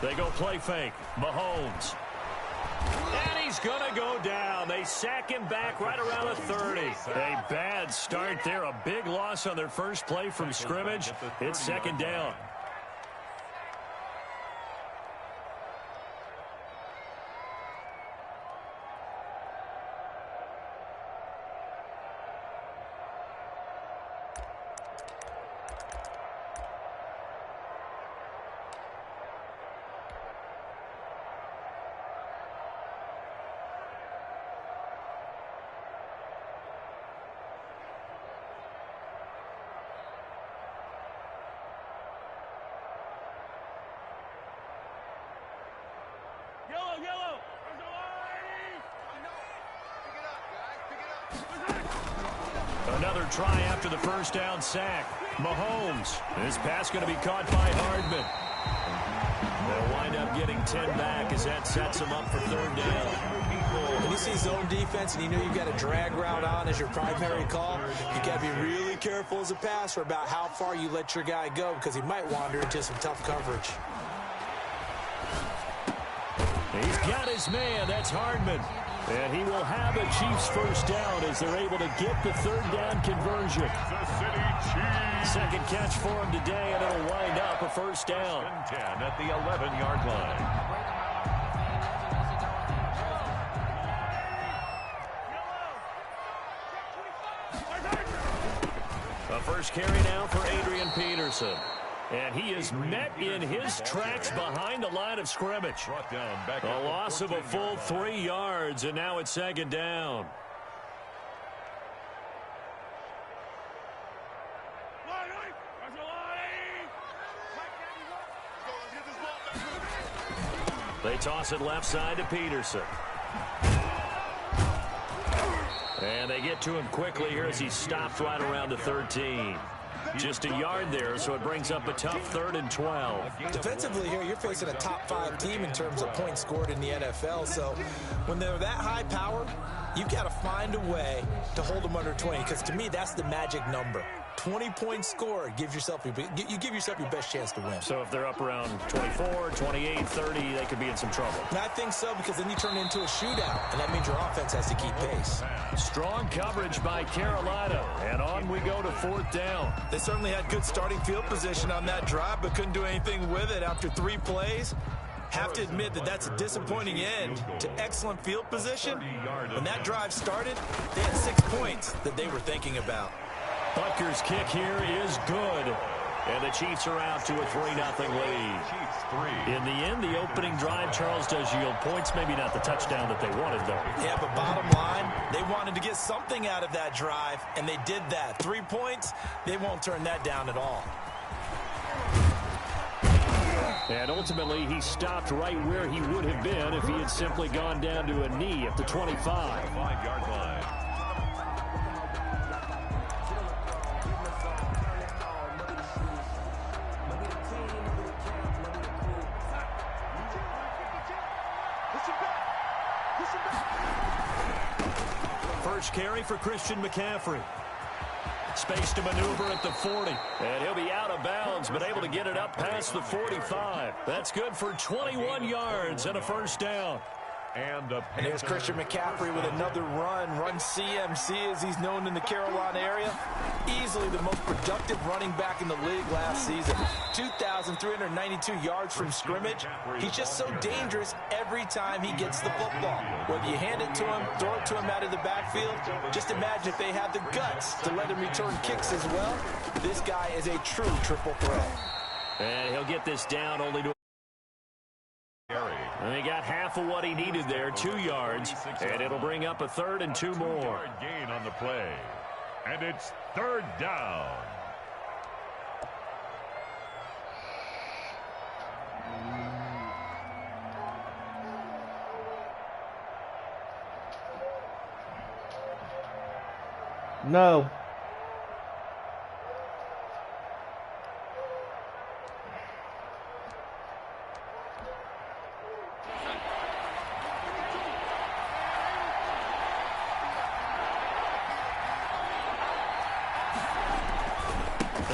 They go play fake. Mahomes. And he's going to go down. They sack him back right around the 30. A bad start there. A big loss on their first play from scrimmage. It's second down. Yellow. Another try after the first down sack. Mahomes. This pass going to be caught by Hardman. They'll wind up getting 10 back as that sets them up for third down. When you see zone defense and you know you've got a drag route on as your primary call, you got to be really careful as a passer about how far you let your guy go because he might wander into some tough coverage. He's got his man. That's Hardman. And he will have a Chiefs first down as they're able to get the third down conversion. Second catch for him today, and it'll wind up a first down. 10 at the 11-yard line. A first carry now for Adrian Peterson. And he is met in his tracks behind the line of scrimmage. A loss of a full 3 yards, and now it's second down. They toss it left side to Peterson. And they get to him quickly here as he stopped right around the 13. Just a yard there, so it brings up a tough 3rd and 12. Defensively here, you're facing a top-5 team in terms of points scored in the NFL. So when they're that high power, you've got to find a way to hold them under 20. Because to me, that's the magic number. 20 points scored gives yourself you give yourself your best chance to win. So if they're up around 24, 28, 30, they could be in some trouble. And I think so, because then you turn it into a shootout, and that means your offense has to keep pace. Strong coverage by Carolina, and on we go to 4th down. They certainly had good starting field position on that drive, but couldn't do anything with it after 3 plays. Have to admit that that's a disappointing end to excellent field position. When that drive started, they had 6 points that they were thinking about. Butker's kick here is good. And the Chiefs are out to a 3-0 lead. In the end, the opening drive, Charles, does yield points. Maybe not the touchdown that they wanted, though. Yeah, but bottom line, they wanted to get something out of that drive, and they did that. 3 points, they won't turn that down at all. And ultimately, he stopped right where he would have been if he had simply gone down to a knee at the 25. 5-yard line. First carry for Christian McCaffrey. Space to maneuver at the 40. And he'll be out of bounds, but able to get it up past the 45. That's good for 21 yards and a first down. And here's Christian McCaffrey with another run CMC as he's known in the Carolina area. Easily the most productive running back in the league last season. 2,392 yards from scrimmage. He's just so dangerous every time he gets the football. Whether you hand it to him, throw it to him out of the backfield, just imagine if they have the guts to let him return kicks as well. This guy is a true triple threat. And he'll get this down only to... And he got half of what he needed there, 2 yards, and it'll bring up a 3rd and 2 more. Gain on the play, and it's 3rd down. No.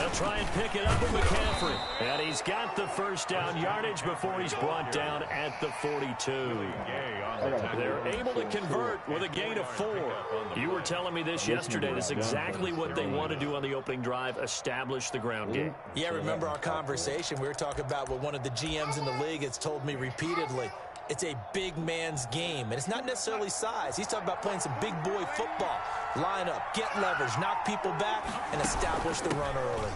They'll try and pick it up with McCaffrey. And he's got the first down yardage before he's brought down at the 42. They're able to convert with a gain of 4. You were telling me this yesterday. This is exactly what they want to do on the opening drive, establish the ground game. Yeah, remember our conversation. We were talking about what one of the GMs in the league has told me repeatedly. It's a big man's game, and it's not necessarily size. He's talking about playing some big boy football. Line up, get leverage, knock people back, and establish the run early.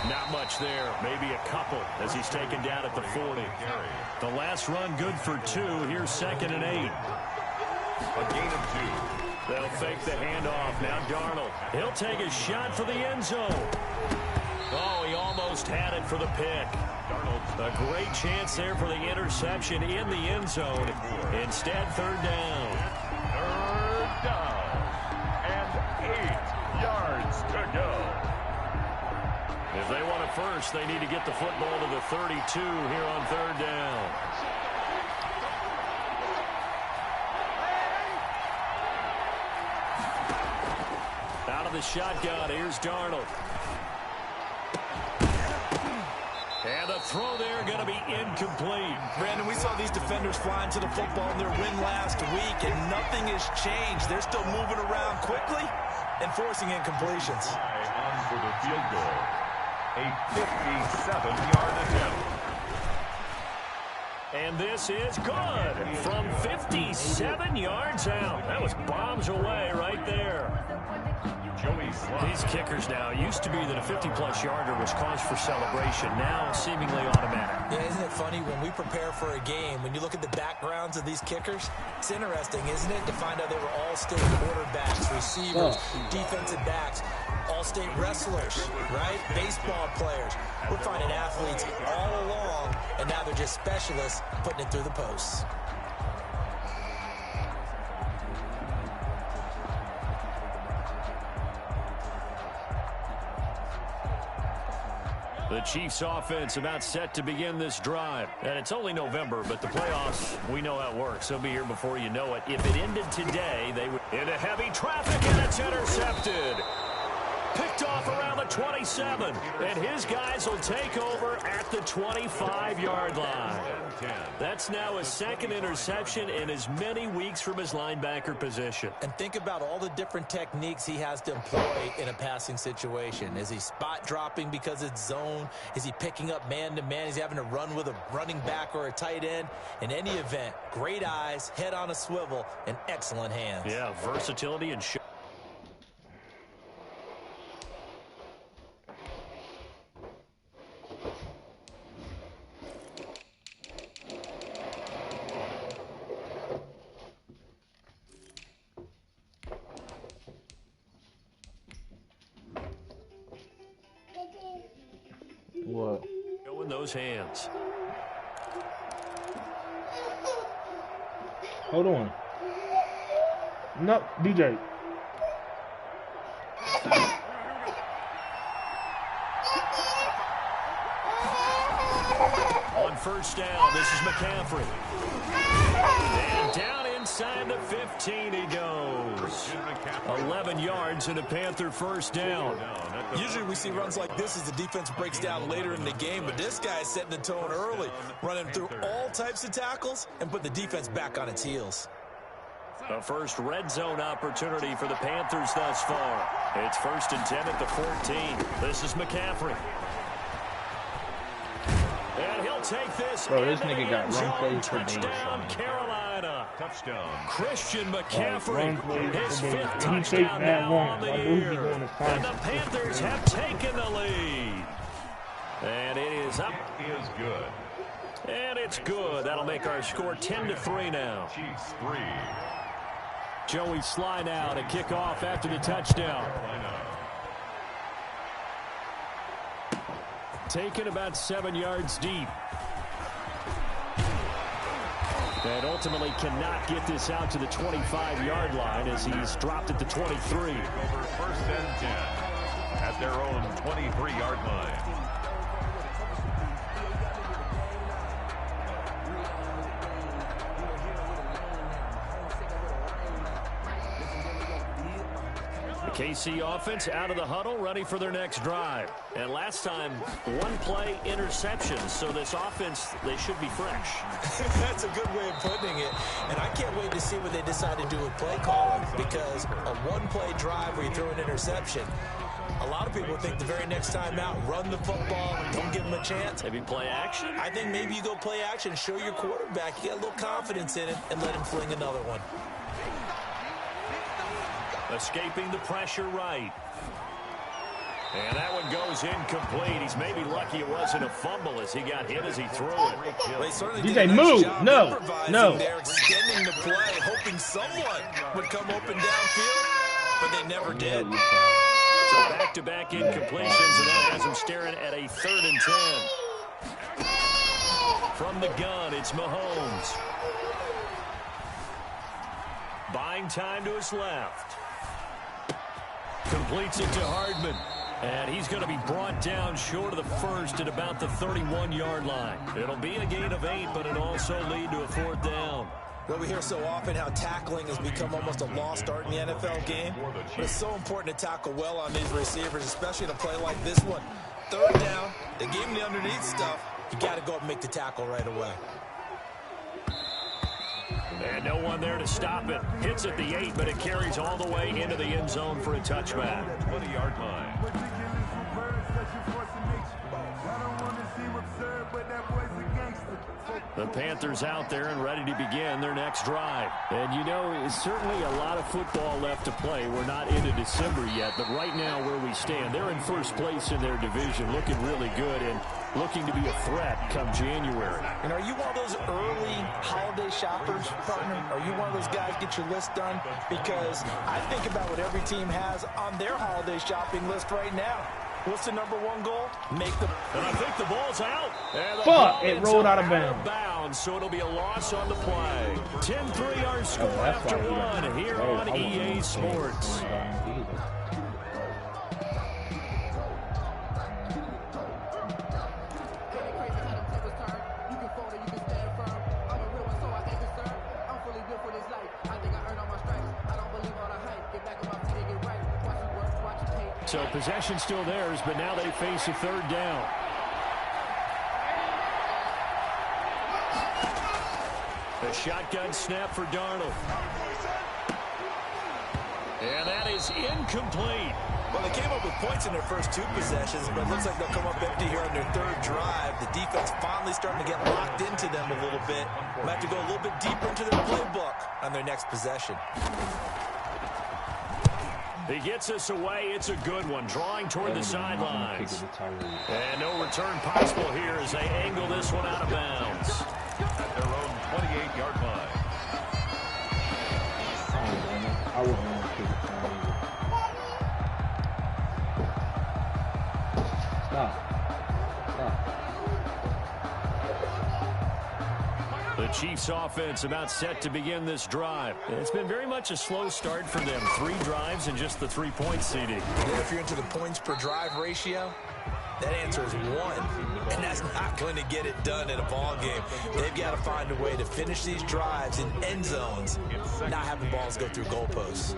Not much there, maybe a couple as he's taken down at the 40. The last run good for 2. Here's 2nd and 8. A gain of 2. They'll fake the handoff. Now Darnold. He'll take a shot for the end zone. Oh, he almost had it for the pick. A great chance there for the interception in the end zone. Instead, 3rd down. 3rd down. And 8 yards to go. If they want it first, they need to get the football to the 32 here on 3rd down. Out of the shotgun, here's Darnold. And the throw there going to be incomplete. Brandon, we saw these defenders flying to the football in their win last week, and nothing has changed. They're still moving around quickly and forcing incompletions. On for the field goal. A 57-yard attempt. And this is good from 57 yards out. That was bombs away right there. These kickers now, used to be that a 50-plus yarder was cause for celebration. Now seemingly automatic. Yeah, isn't it funny when we prepare for a game, when you look at the backgrounds of these kickers, it's interesting, isn't it, to find out they were all-state quarterbacks, receivers, defensive backs, all-state wrestlers, right? Baseball players. We're finding athletes all along, and now they're just specialists putting it through the posts. The Chiefs offense about set to begin this drive. And it's only November, but the playoffs, we know how it works. They'll be here before you know it. If it ended today, they would into heavy traffic, and it's intercepted. Picked off around the 27. And his guys will take over at the 25-yard line. That's now his 2nd interception in as many weeks from his linebacker position. And think about all the different techniques he has to employ in a passing situation. Is he spot dropping because it's zone? Is he picking up man-to-man? Is he having to run with a running back or a tight end? In any event, great eyes, head on a swivel, and excellent hands. Yeah, versatility and What? Go in those hands. Hold on. No, DJ. On 1st down, this is McCaffrey. And down inside the 15 he goes. 11 yards and a Panther 1st down. Usually we see runs like this as the defense breaks down later in the game, but this guy is setting the tone early, running through all types of tackles and put the defense back on its heels. The first red zone opportunity for the Panthers thus far. It's 1st and 10 at the 14. This is McCaffrey. And he'll take this. Bro, this nigga got run plays for days. Touchdown, Carolina. Touchdown. Christian McCaffrey, his 5th He takes touchdown that now one. on the I knew he year. going to find And the Panthers have taken the lead. And it is up. It is good. And it's good. That'll make our score 10-3 now. Chiefs 3. Joey Sly now to kick off after the touchdown. Taken about 7 yards deep. And ultimately cannot get this out to the 25-yard line as he's dropped at the 23. Over 1st and 10 at their own 23-yard line. The KC offense out of the huddle, ready for their next drive. And last time, one play interception. So this offense, they should be fresh. That's a good way of putting it. And I can't wait to see what they decide to do with play calling, because a one-play drive where you throw an interception, a lot of people think the very next time out, run the football, don't give them a chance. Maybe play action? I think maybe you go play action, show your quarterback, you get a little confidence in it, and let him fling another one. Escaping the pressure right. And that one goes incomplete. He's maybe lucky it wasn't a fumble as he got hit as he threw it. Well, he certainly did DJ, a nice move. job No. improvising No. there, extending the play, hoping someone would come open downfield, but they never did. So back-to-back incompletions, and that has him staring at a 3rd and 10. From the gun, it's Mahomes. Buying time to his left. Completes it to Hardman. And he's going to be brought down short of the first at about the 31-yard line. It'll be a gain of 8, but it'll also lead to a 4th down. Well, we hear so often how tackling has become almost a lost art in the NFL game. But it's so important to tackle well on these receivers, especially in a play like this one. 3rd down, they gave him the underneath stuff. You got to go up and make the tackle right away. And no one there to stop it. Hits at the 8, but it carries all the way into the end zone for a touchback. 20-yard line. The Panthers out there and ready to begin their next drive. And you know, it's certainly a lot of football left to play. We're not into December yet, but right now where we stand, they're in first place in their division, looking really good and looking to be a threat come January. And are you one of those early holiday shoppers, partner? Are you one of those guys get your list done? Because I think about what every team has on their holiday shopping list right now. What's the #1 goal? Make the... And I think the ball's out. And the Fuck, ball it ends rolled up out of bounds. So it'll be a loss on the play. 10-3 our score That's after why he one got- here Oh, on I EA wasn't Sports. So possession still theirs, but now they face a 3rd down. A shotgun snap for Darnold. And that is incomplete. Well, they came up with points in their first 2 possessions, but it looks like they'll come up empty here on their 3rd drive. The defense finally starting to get locked into them a little bit. Might have to go a little bit deeper into their playbook on their next possession. He gets us away. It's a good one. Drawing toward the sidelines. And no return possible here as they angle this one out of bounds. At their own 28-yard line. I wouldn't want to kick it down either. Stop. The Chiefs offense about set to begin this drive. It's been very much a slow start for them. 3 drives and just the 3-point CD. Yeah, if you're into the points per drive ratio, that answer is 1. And that's not going to get it done in a ball game. They've got to find a way to finish these drives in end zones, not having balls go through goalposts.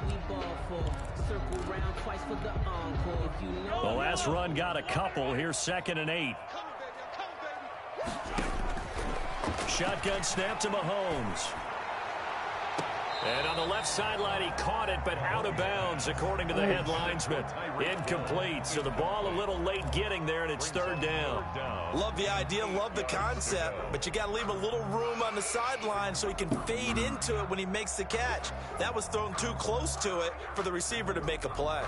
The last run got a couple. Here's 2nd and 8. Shotgun snap to Mahomes. And on the left sideline, he caught it, but out of bounds, according to the head linesman. Incomplete, so the ball a little late getting there, and it's 3rd down. Love the idea, love the concept, but you got to leave a little room on the sideline so he can fade into it when he makes the catch. That was thrown too close to it for the receiver to make a play.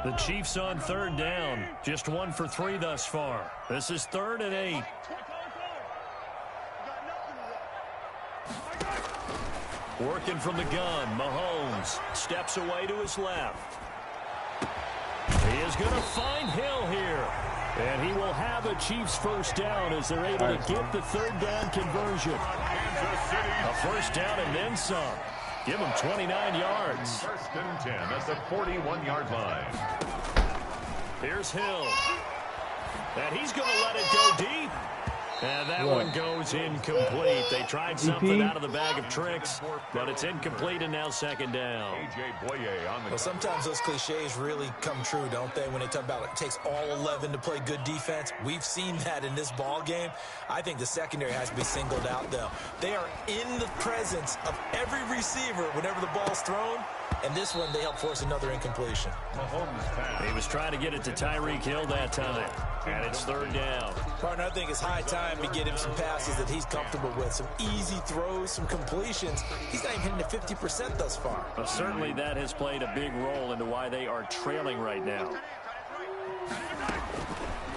The Chiefs on 3rd down, just 1 for 3 thus far. This is 3rd and 8. Working from the gun, Mahomes steps away to his left. He is going to find Hill here. And he will have a Chiefs 1st down as they're able to get the 3rd down conversion. A 1st down and then some. Give him 29 yards. 1st and 10 at the 41-yard line. Here's Hill. And he's going to let it go deep. And that one goes incomplete. They tried something out of the bag of tricks, but it's incomplete and now second down. Well, sometimes those cliches really come true, don't they? When they talk about it takes all 11 to play good defense. We've seen that in this ball game. I think the secondary has to be singled out, though. They are in the presence of every receiver whenever the ball's thrown. And this one, they help force another incompletion. He was trying to get it to Tyreek Hill that time. And it's third down. Partner, I think it's high time to get him some passes that he's comfortable with. Some easy throws, some completions. He's not even hitting the 50% thus far. But certainly that has played a big role into why they are trailing right now.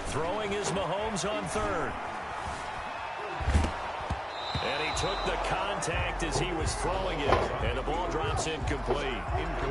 Throwing is Mahomes on third. And he took the contact as he was throwing it. And the ball drops incomplete.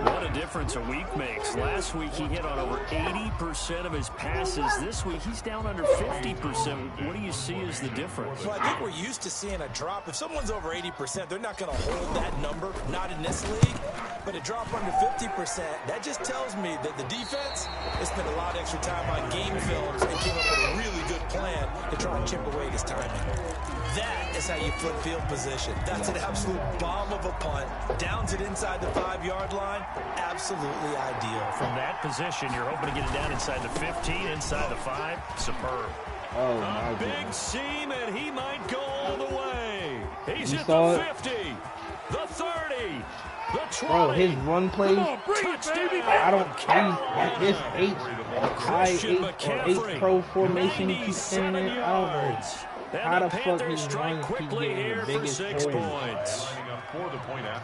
What a difference a week makes. Last week he hit on over 80% of his passes. This week he's down under 50%. What do you see as the difference? Well, I think we're used to seeing a drop. If someone's over 80%, they're not going to hold that number. Not in this league. But a drop under 50%, that just tells me that the defense has spent a lot of extra time on game films and came up with a really good plan to try and chip away his timing. That is how you flip field position. That's an absolute bomb of a punt. Downs it inside the 5-yard line. Absolutely ideal. From that position, you're hoping to get it down inside the 15, inside the 5. Superb. Oh, a my big goodness. seam, and he might go all the way. He's You at saw the it? 50, the 30, the 20. Bro, his run play, Touchdown. I don't care. This Christian eight pro formation you keep sending in. I don't know how the fuck Panthers his strike runs keep quickly getting here the for biggest 6 points. points.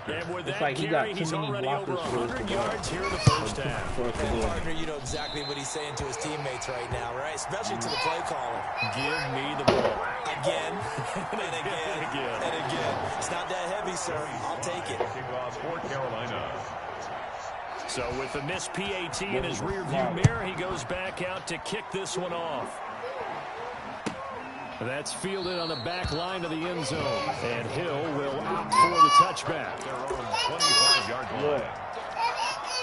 And with It's that like he carry, got he's too many already over blockers for us 100 to yards here in the first half. For us to And do it. partner, you know exactly what he's saying to his teammates right now, right? Especially to the play caller. Give me the ball. Again, and again, and again. It's not that heavy, sir. I'll take it. For Carolina. So with the missed PAT in his rearview mirror, he goes back out to kick this one off. That's fielded on the back line of the end zone. And Hill will opt for the touchback. Their own 25-yard line.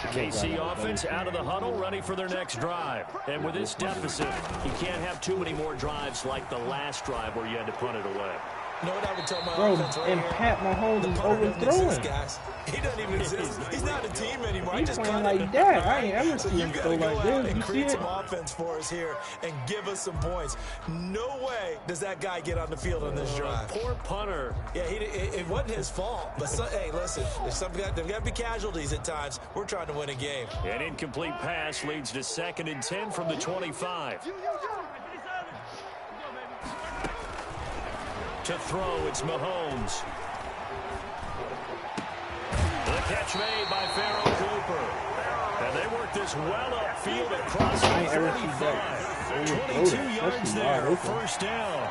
The KC offense out of the huddle, ready for their next drive. And with this deficit, you can't have too many more drives like the last drive where you had to punt it away. You know what I would tell my Bro, offense right and here? Pat Mahomes The is punter doesn't overthrowing. exist, guys. He doesn't even exist. He's not a team anymore. I He's just playing cut it. like that. I ain't ever So seen you him got throw to go like out this. and You see create it? some offense for us here and give us some points. No way does that guy get on the field on this drive. Poor punter. Yeah, it wasn't his fault. But, hey, listen, there's got to be casualties at times. We're trying to win a game. An incomplete pass leads to 2nd and 10 from the 25. To throw, it's Mahomes. The catch made by Pharaoh Cooper. And they work this well upfield across I ain't the ever seen that. 45. 22 yards there, first down.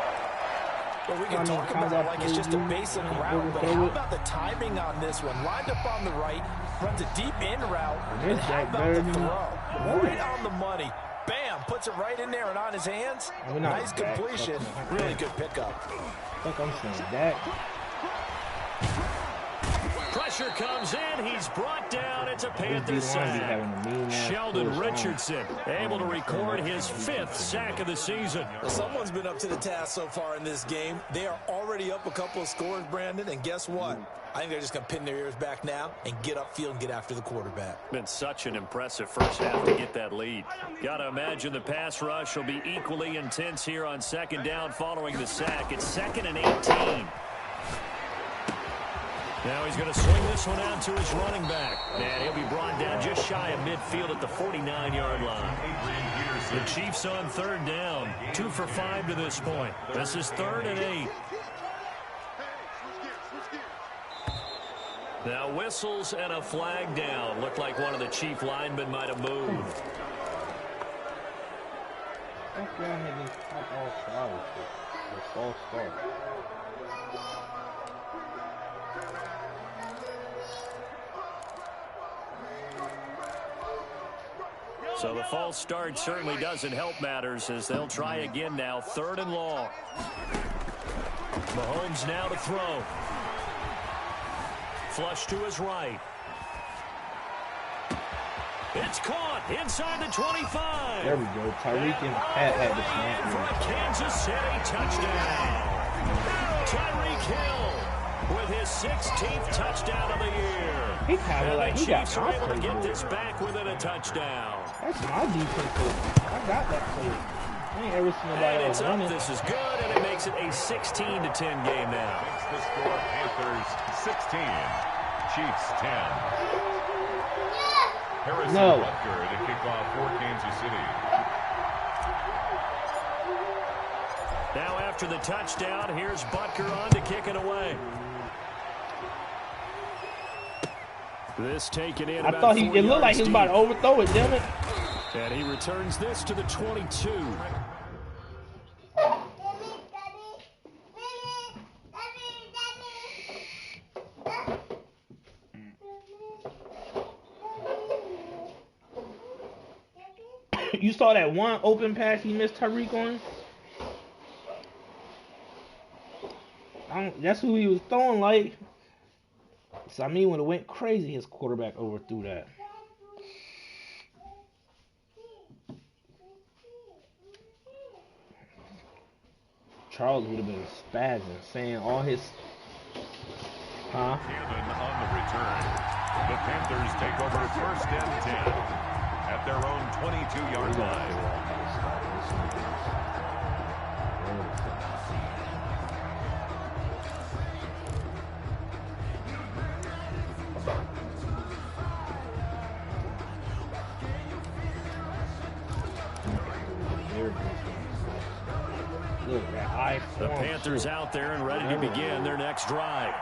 Well, we can talk about it like it's just a basic route, but how about the timing on this one? Lined up on the right, runs a deep in route, and how about the throw? Right on the money. Bam, puts it right in there and on his hands. Nice completion. Really good pickup. I think I'm saying that. Pressure comes in. He's brought down. It's a Panther sack. Sheldon Richardson able to record his 5th sack of the season. Well, someone's been up to the task so far in this game. They are already up a couple of scores, Brandon, and guess what? I think they're just going to pin their ears back now and get upfield and get after the quarterback. Been such an impressive first half to get that lead. Got to imagine the pass rush will be equally intense here on 2nd down following the sack. It's 2nd and 18. Now he's going to swing this one out to his running back. And he'll be brought down just shy of midfield at the 49-yard line. The Chiefs on 3rd down. 2 for 5 to this point. This is 3rd and 8. Now whistles and a flag down. Looked like one of the Chief linemen might have moved. That guy had this top all flowers. A false start. So the false start certainly doesn't help matters as they'll try again now. 3rd and long. Mahomes now to throw. Flush to his right. It's caught inside the 25. There we go. Tyreek and Pat had the snap. For a Kansas City touchdown. Tyreek Hill with his 16th touchdown of the year. He kind of like, he got Chiefs are able to get confidence. this back within a touchdown. That's my defense. I got that play. I ain't ever seen nobody And else it's up. run it. This is good, and it makes it a 16-10 game now. Makes the score Panthers 16, Chiefs 10. Harrison Butker to kick off for Kansas City. Now after the touchdown, here's Butker on to kick it away. This taken in. I thought it looked like he was about to overthrow it, damn it. And he returns this to the 22. You saw that one open pass he missed Tyreek on? That's who he was throwing like. So I mean, when it went crazy, his quarterback overthrew that. Charles would have been spazzing, saying all his... Huh? Cannon on the return. The Panthers take over first and 10 at their own 22-yard line. The Panthers out there and ready to begin their next drive.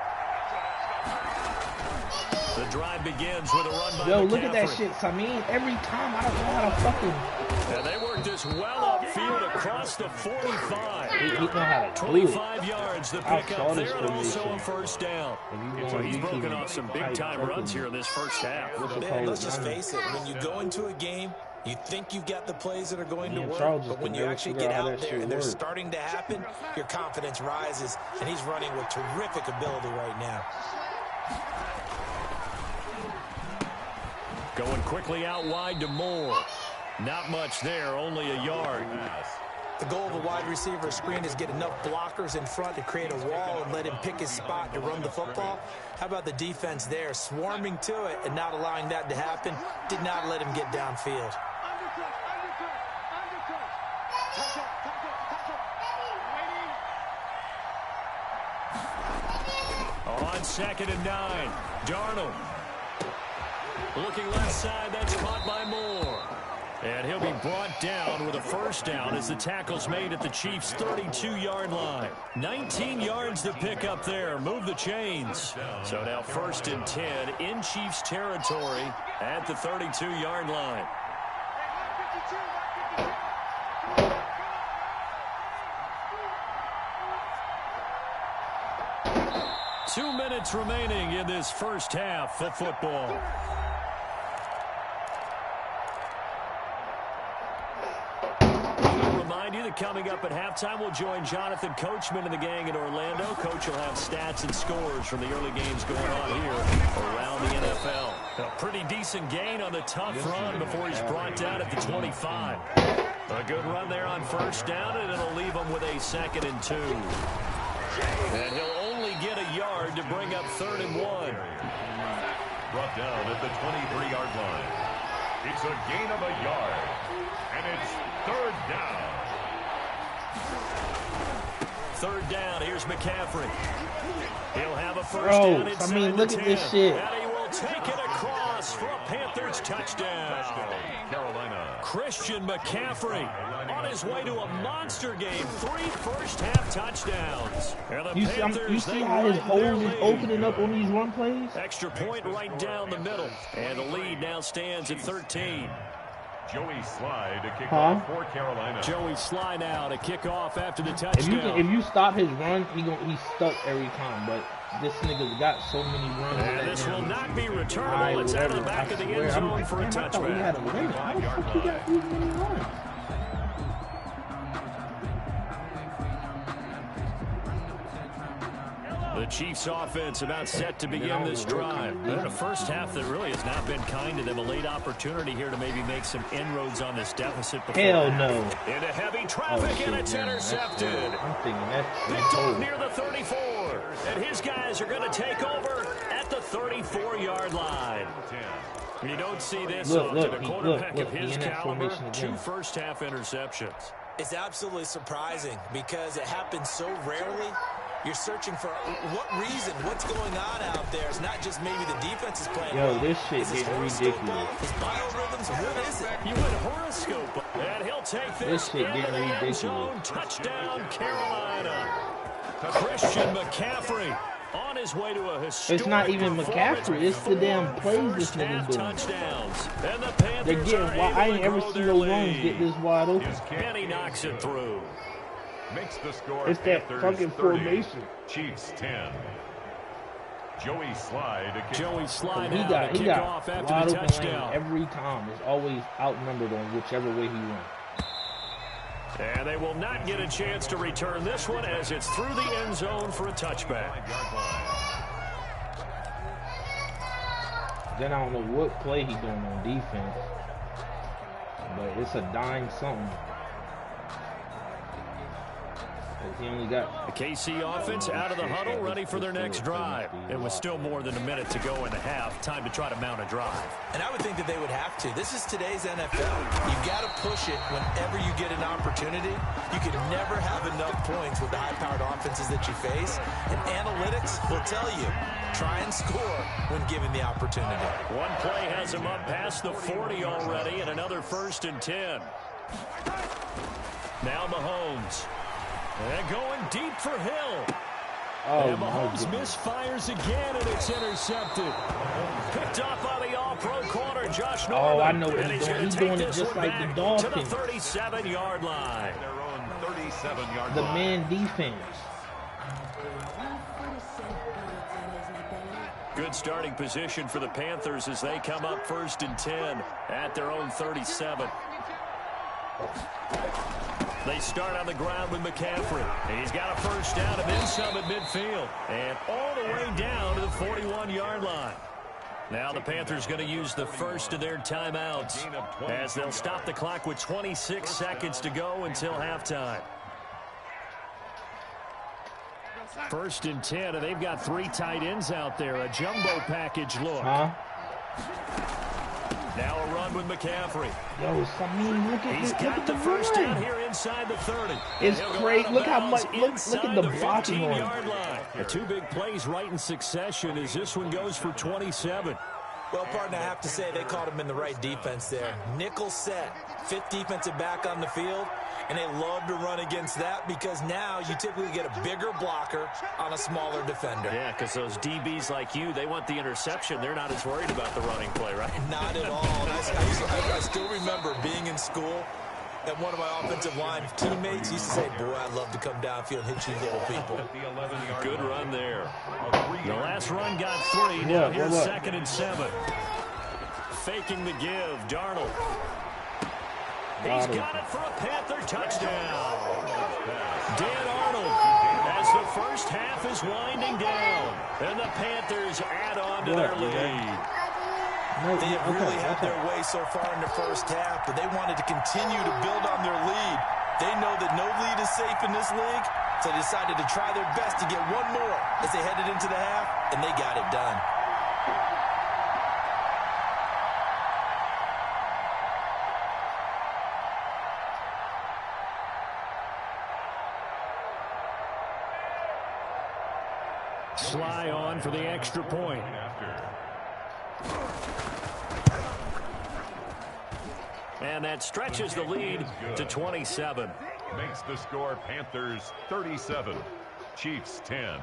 The drive begins with a run by Yo, McCaffrey. look at that shit. I mean, every time I don't know how to fucking... And they work this well upfield across the 45. He know how to do 25 yards, the I pickup saw there, this and also formation. a first down. you So want he's YouTube broken off some big-time type runs fucking- here in this first half. Man, let's just face it. When you go into a game, you think you've got the plays that are going to Yeah, work, Charles but just when can you never actually figure get out how out that there shit and they're works. starting to happen, your confidence rises, and he's running with terrific ability right now. Going quickly out wide to Moore. Not much there, only a yard. The goal of a wide receiver screen is get enough blockers in front to create a wall and let him pick his spot to run the football. How about the defense there, swarming to it and not allowing that to happen? Did not let him get downfield. On 2nd and 9, Darnold. Looking left side, that's caught by Moore. And he'll be brought down with a first down as the tackle's made at the Chiefs' 32-yard line. 19 yards to pick up there. Move the chains. So now 1st and 10 in Chiefs territory at the 32-yard line. Two minutes remaining in this first half of football. Remind you that coming up at halftime, we'll join Jonathan Coachman and the gang in Orlando. Coach will have stats and scores from the early games going on here around the NFL. A pretty decent gain on the tough run before he's brought down at the 25. A good run there on first down, and it'll leave him with a 2nd and 2. And he'll only get a yard to bring up 3rd and 1. Brought down at the 23-yard line. It's a gain of a yard, and it's 3rd down. 3rd down, here's McCaffrey. He'll have a first Bro, down inside I mean, the look 10. at this shit. And he will take it across for a Panthers touchdown. Carolina. Christian McCaffrey on his way to a monster game. 3 first-half touchdowns. And the You Panthers, see they how his widen holes their is lead. opening up on these run plays? Extra point right down the middle. And the lead now stands at 13. Joey Sly to kick off for Carolina. Joey Sly now to kick off after the If touchdown. you stop his run, he's stuck every time. But this nigga's got so many runs. And this will not be returnable. It's out of the back of the end zone for a I thought we had a touchback. limit. How the fuck you got these many runs? The The Chiefs offense about set to begin this drive. A first half that really has not been kind to them. A late opportunity here to maybe make some inroads on this deficit. Hell no. Into heavy traffic, and it's intercepted. I'm thinking that's picked off near the 34. And his guys are going to take over at the 34-yard line. You don't see this often. A quarterback of his caliber, 2 first-half interceptions. It's absolutely surprising because it happens so rarely. You're searching for what reason, what's going on out there. It's not just maybe the defense is playing well. This shit getting ridiculous. His biorhythms, what is it? You went horoscope, and he'll take this shit getting ridiculous. Zone. Touchdown, Carolina. Christian McCaffrey on his way to a historic. It's not even McCaffrey. It's the damn plays this nigga doing. Touchdowns. And the Panthers I ain't ever seen those runs get this wide open. And he knocks it through. Makes the score. It's that fucking 30, formation. Chiefs 10. Joey Slide. Joey Slide. He got kickoff after the touchdown. Every time. It's always outnumbered on whichever way he went. And they will not get a chance to return this one as it's through the end zone for a touchback. Then I don't know what play he's doing on defense, but it's a dime something. He only got the KC offense out of the huddle, ready for their next drive. It was still more than a minute to go in the half. Time to try to mount a drive. And I would think that they would have to. This is today's NFL. You've got to push it whenever you get an opportunity. You can never have enough points with the high-powered offenses that you face. And analytics will tell you, try and score when given the opportunity. One play has him up past the 40 already, and another 1st and 10. Now Mahomes. And going deep for Hill. And Mahomes misfires again, and it's intercepted. Picked up by the all-pro corner, Josh Norman. Oh, I know what he's doing. He's doing it just like the Dolphins. To the 37-yard line. The man defense. Good starting position for the Panthers as they come up 1st and 10 at their own 37. They start on the ground with McCaffrey. He's got a first down and then some at midfield. And all the way down to the 41-yard line. Now the Panthers going to use the first of their timeouts as they'll stop the clock with 26 seconds to go until halftime. 1st and 10, and they've got 3 tight ends out there. A jumbo package look. Now a run with McCaffrey. Yo, Sameen, look at He's got the first down here inside the 30. It's crazy. Look how much. Look at the blocking on line. The 2 big plays right in succession as this one goes for 27. Well, partner, I have to say they caught him in the right defense there. Nickel set, 5th defensive back on the field, and they love to run against that because now you typically get a bigger blocker on a smaller defender. Yeah, because those DBs like you, they want the interception. They're not as worried about the running play, right? Not at all. I still remember being in school, and one of my offensive line teammates used to say, boy, I'd love to come downfield and hit you little people. Good run there. The last run got 3. Now here's 2nd and 7. Faking the give, Darnold. He's got it for a Panther touchdown. Dan Arnold as the first half is winding down. And the Panthers add on to their lead. They have really had their way so far in the first half, but they wanted to continue to build on their lead. They know that no lead is safe in this league, so they decided to try their best to get one more as they headed into the half, and they got it done. Sly on for the extra point. And that stretches the lead to 27. Makes the score Panthers 37, Chiefs 10.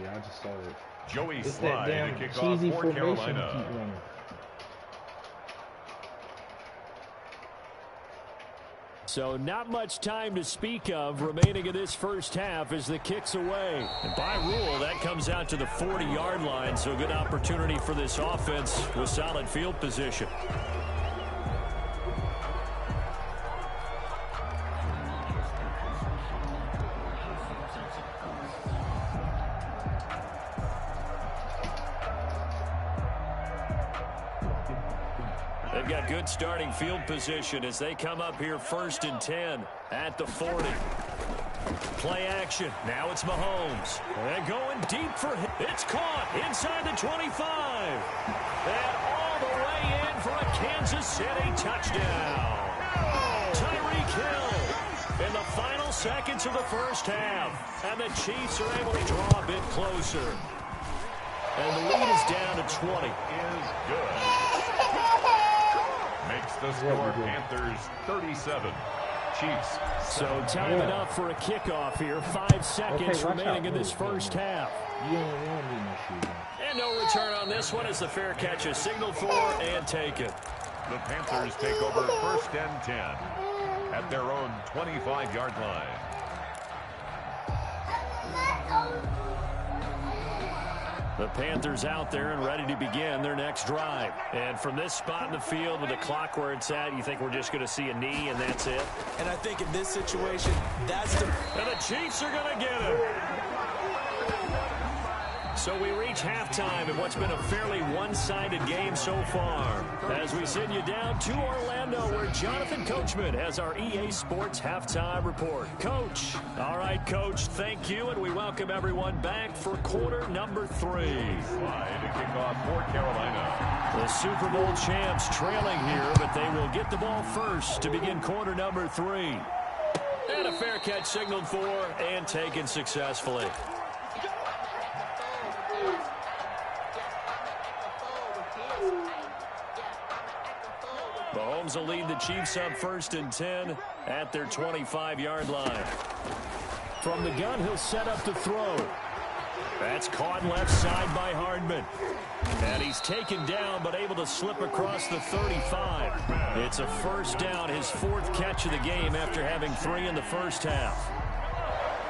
Yeah, I just saw it. Joey It's Slide that to damn kick cheesy off for formation Carolina. keep running. So not much time to speak of remaining in this first half as the kick's away. And by rule, that comes out to the 40-yard line, so a good opportunity for this offense with solid field position. They've got good starting field position as they come up here 1st and 10 at the 40. Play action. Now it's Mahomes. And going deep for him. It's caught inside the 25. And all the way in for a Kansas City touchdown. Tyreek Hill in the final seconds of the first half. And the Chiefs are able to draw a bit closer. And the lead is down to 20. Is good. Makes the score Panthers 37. Chiefs. So time enough for a kickoff here. 5 seconds remaining in this first half. And no return on this one as the fair catch is signaled for and taken. The Panthers take over 1st and 10 at their own 25-yard line. The Panthers out there and ready to begin their next drive. And from this spot in the field with the clock where it's at, you think we're just going to see a knee and that's it? And I think in this situation, that's the... And the Chiefs are going to get him. So we reach halftime in what's been a fairly one-sided game so far. As we send you down to Orlando where Jonathan Coachman has our EA Sports Halftime Report. Coach. All right, Coach, thank you, and we welcome everyone back for quarter number 3. Slide to kick off for Carolina. The Super Bowl champs trailing here, but they will get the ball first to begin quarter number 3. And a fair catch signaled for and taken successfully. Mahomes will lead the Chiefs up 1st and 10 at their 25-yard line. From the gun, he'll set up to throw. That's caught left side by Hardman. And he's taken down but able to slip across the 35. It's a first down, his 4th catch of the game after having 3 in the first half.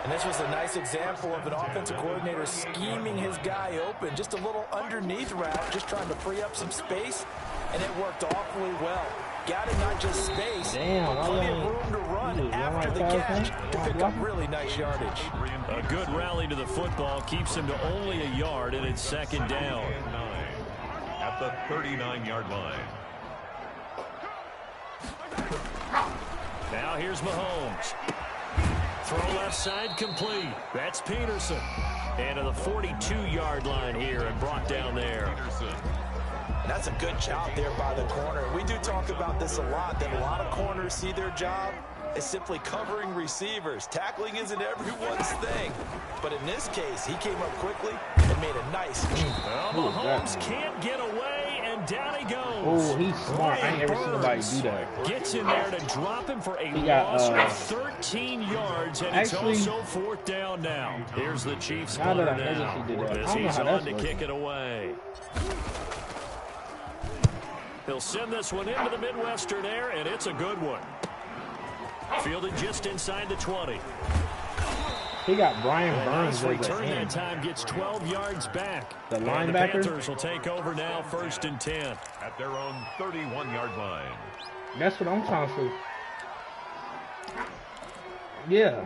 And this was a nice example of an offensive coordinator scheming his guy open. Just a little underneath route, just trying to free up some space. And it worked awfully well. Got it not just space, but plenty of room to run after the catch to pick up really nice yardage. A good rally to the football keeps him to only a yard, and it's 2nd down. At the 39-yard line. Now here's Mahomes. Throw left side complete. That's Peterson. And to the 42-yard line here and brought down there. And that's a good job there by the corner. We do talk about this a lot, that a lot of corners see their job as simply covering receivers. Tackling isn't everyone's thing. But in this case, he came up quickly and made a nice... Well, Mahomes can't get away, and down he goes. Oh, he's smart. I ain't never seen nobody do that. Gets in there to drop him for a loss of 13 yards, and it's also 4th down now. Here's the Chiefs punter now as he's on to kick it away. He'll send this one into the Midwestern air, and it's a good one. Fielded just inside the 20. He got Brian Burns. Return that time gets 12 yards back. The linebacker. And the Panthers will take over now 1st and 10. At their own 31-yard line. That's what I'm trying to say. Yeah.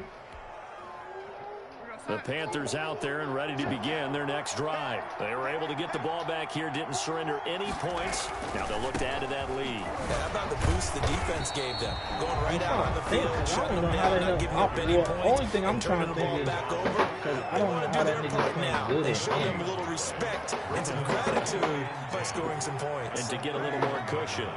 The Panthers out there and ready to begin their next drive. They were able to get the ball back here, didn't surrender any points. Now they'll look to add to that lead. How about the boost the defense gave them? Going right out on the field, shutting them down, not giving up any points. The only thing I'm trying to think is, because I don't know how that nigga's playing good. They showed them a little respect and some gratitude by scoring some points. And to get a little more cushion.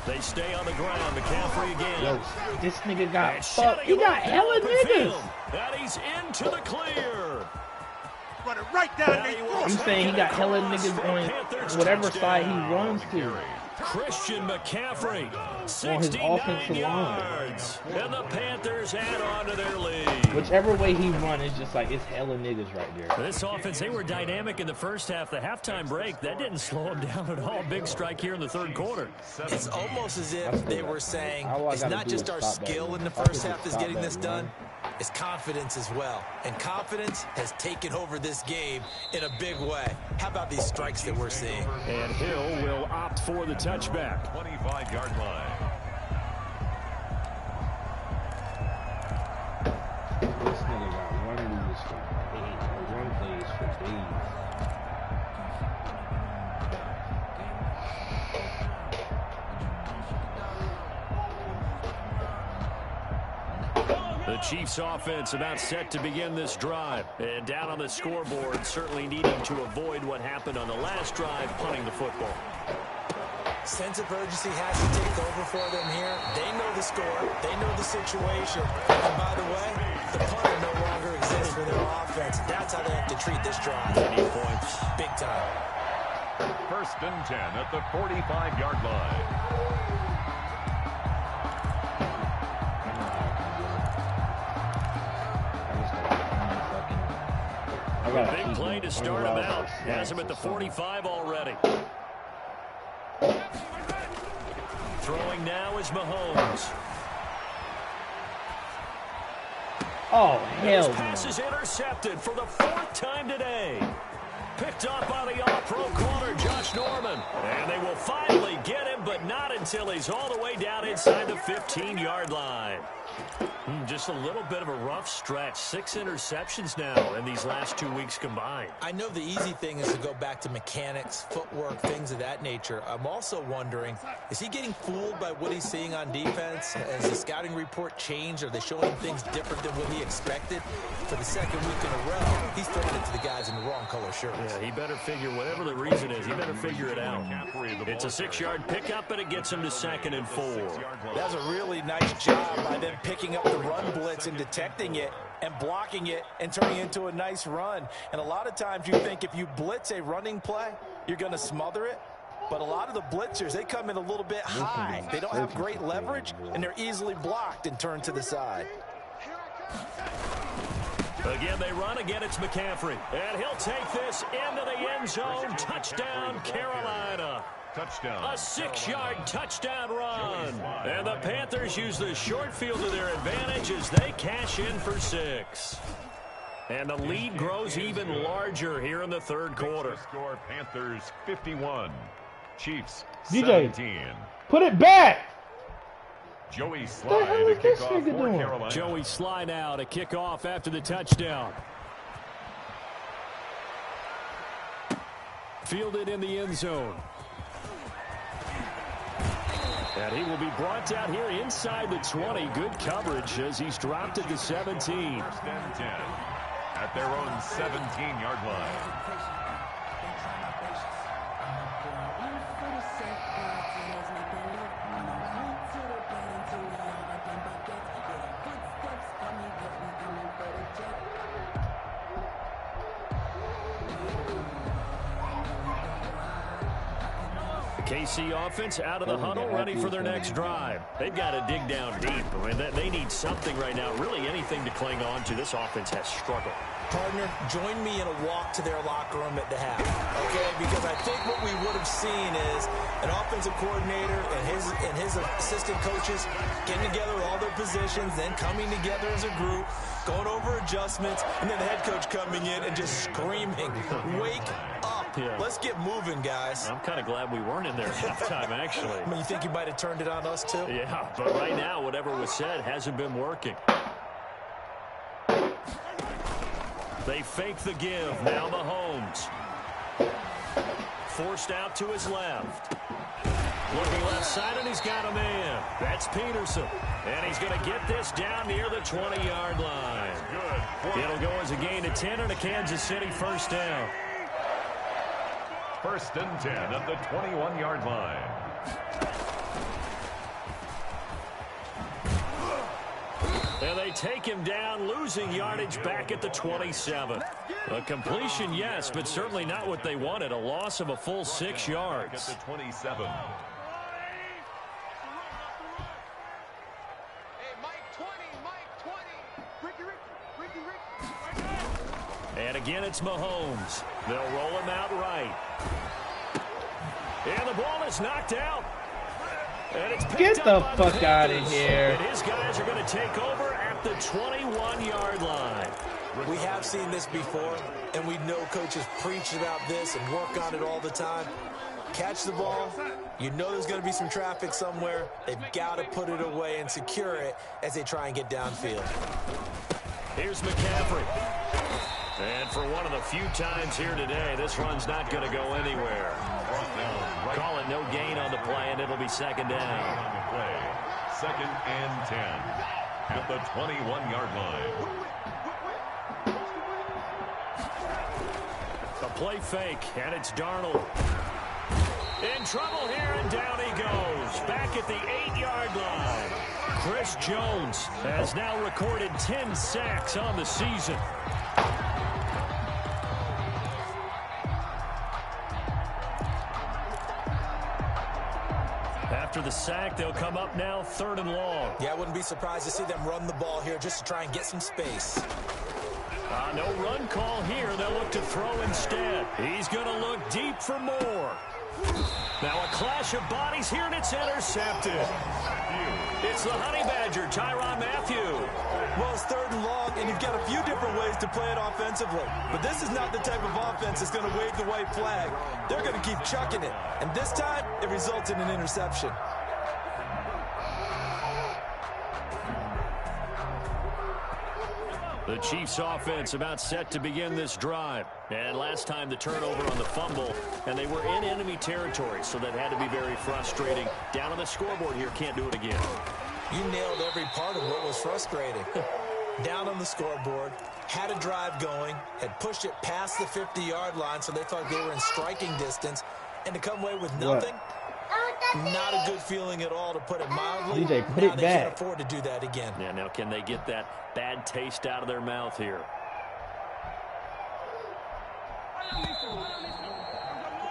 They stay on the ground. McCaffrey again. Yo, this nigga got fucked. He got hella niggas. And he's into the clear. Running right down. I'm saying he got hella niggas on whatever side he runs to. Christian McCaffrey, 69 yards. And the Panthers add on to their lead. Whichever way he run, it's just like it's hella niggas right there. This offense, they were dynamic in the first half. The halftime break, that didn't slow them down at all. Big strike here in the third quarter. It's almost as if they were saying, it's not just our skill in the first half that's getting this done. It's confidence as well. And confidence has taken over this game in a big way. How about these strikes that we're seeing? And Hill will opt for the touchback. 25-yard line. This nigga got run plays for days. The Chiefs offense about set to begin this drive. And down on the scoreboard, certainly needing to avoid what happened on the last drive, punting the football. Sense of urgency has to take over for them here. They know the score. They know the situation. And by the way, the punter no longer exists for their offense. That's how they have to treat this drive. 8 points. Big time. 1st and 10 at the 45-yard line. A big play to start him out. Has him at the 45 already. Throwing now is Mahomes. Oh, hell His pass is intercepted for the 4th time today. Picked up by the all-pro corner, Josh Norman. And they will finally get him, but not until he's all the way down inside the 15-yard line. Just a little bit of a rough stretch. 6 interceptions now in these last 2 weeks combined. I know the easy thing is to go back to mechanics, footwork, things of that nature. I'm also wondering, is he getting fooled by what he's seeing on defense? Has the scouting report changed? Are they showing him things different than what he expected? For the 2nd week in a row, he's throwing it to the guys in the wrong color shirts. Yeah, he better figure, whatever the reason is, he better figure it out. It's a 6-yard pickup, and it gets him to 2nd and 4. That was a really nice job by them picking up the run blitz and detecting it and blocking it and turning it into a nice run. And a lot of times you think if you blitz a running play, you're going to smother it. But a lot of the blitzers, they come in a little bit high. They don't have great leverage, and they're easily blocked and turned to the side. Again, they run. Again, it's McCaffrey. And he'll take this into the end zone. Touchdown, Carolina. Touchdown. A 6-yard touchdown run. And the Panthers use the short field to their advantage as they cash in for 6. And the lead grows even larger here in the 3rd quarter. Score Panthers 51. Chiefs DJ, 17. put it back. Joey Slye to kick off for Carolina. Joey Slye now to kick off after the touchdown. Fielded in the end zone. And he will be brought down here inside the 20. Good coverage as he's dropped at the 17. 1st and 10 at their own 17-yard line. KC offense out of the huddle, ready for their next drive. They've got to dig down deep. I mean, they need something right now, really anything to cling on to. This offense has struggled. Partner, join me in a walk to their locker room at the half, okay? Because I think what we would have seen is an offensive coordinator and his assistant coaches getting together all their positions, then coming together as a group, going over adjustments, and then the head coach coming in and just screaming, wake up. Yeah. Let's get moving, guys. I'm kind of glad we weren't in there at halftime, actually. I mean, you think you might have turned it on us, too? Yeah, but right now, whatever was said hasn't been working. They fake the give. Now Mahomes. Forced out to his left. Looking left side, and he's got a man. That's Peterson. And he's going to get this down near the 20-yard line. Good. It'll go as a gain of 10 and a Kansas City 1st down. 1st and 10 at the 21-yard line. And they take him down, losing yardage back at the 27. A completion, yes, but certainly not what they wanted. A loss of a full 6 yards. At the 27. And again, it's Mahomes. They'll roll him out right. And the ball is knocked out. And it's Get the fuck out of here. And his guys are going to take over at the 21-yard line. We have seen this before, and we know coaches preach about this and work on it all the time. Catch the ball. You know there's going to be some traffic somewhere. They've got to put it away and secure it as they try and get downfield. Here's McCaffrey. And for one of the few times here today, this run's not going to go anywhere. Call it no gain on the play, and it'll be second down. On the play, 2nd and 10 at the 21-yard line. A play fake, and it's Darnold. In trouble here, and down he goes. Back at the 8-yard line. Chris Jones has now recorded 10 sacks on the season. After the sack, they'll come up now 3rd and long. Yeah, I wouldn't be surprised to see them run the ball here just to try and get some space. No run call here. They'll look to throw instead. He's going to look deep for more. Now a clash of bodies here, and it's intercepted. It's the Honey Badger, Tyrann Mathieu. Well, it's 3rd and long, and you've got a few different ways to play it offensively. But this is not the type of offense that's going to wave the white flag. They're going to keep chucking it. And this time, it results in an interception. The Chiefs offense about set to begin this drive. And last time the turnover on the fumble, and they were in enemy territory, so that had to be very frustrating. Down on the scoreboard here, can't do it again. You nailed every part of what was frustrating. Down on the scoreboard, had a drive going, had pushed it past the 50-yard line, so they thought they were in striking distance, and to come away with nothing, not a good feeling at all, to put it mildly. DJ, put now it they back. can't afford to do that again. Yeah, now can they get that bad taste out of their mouth here?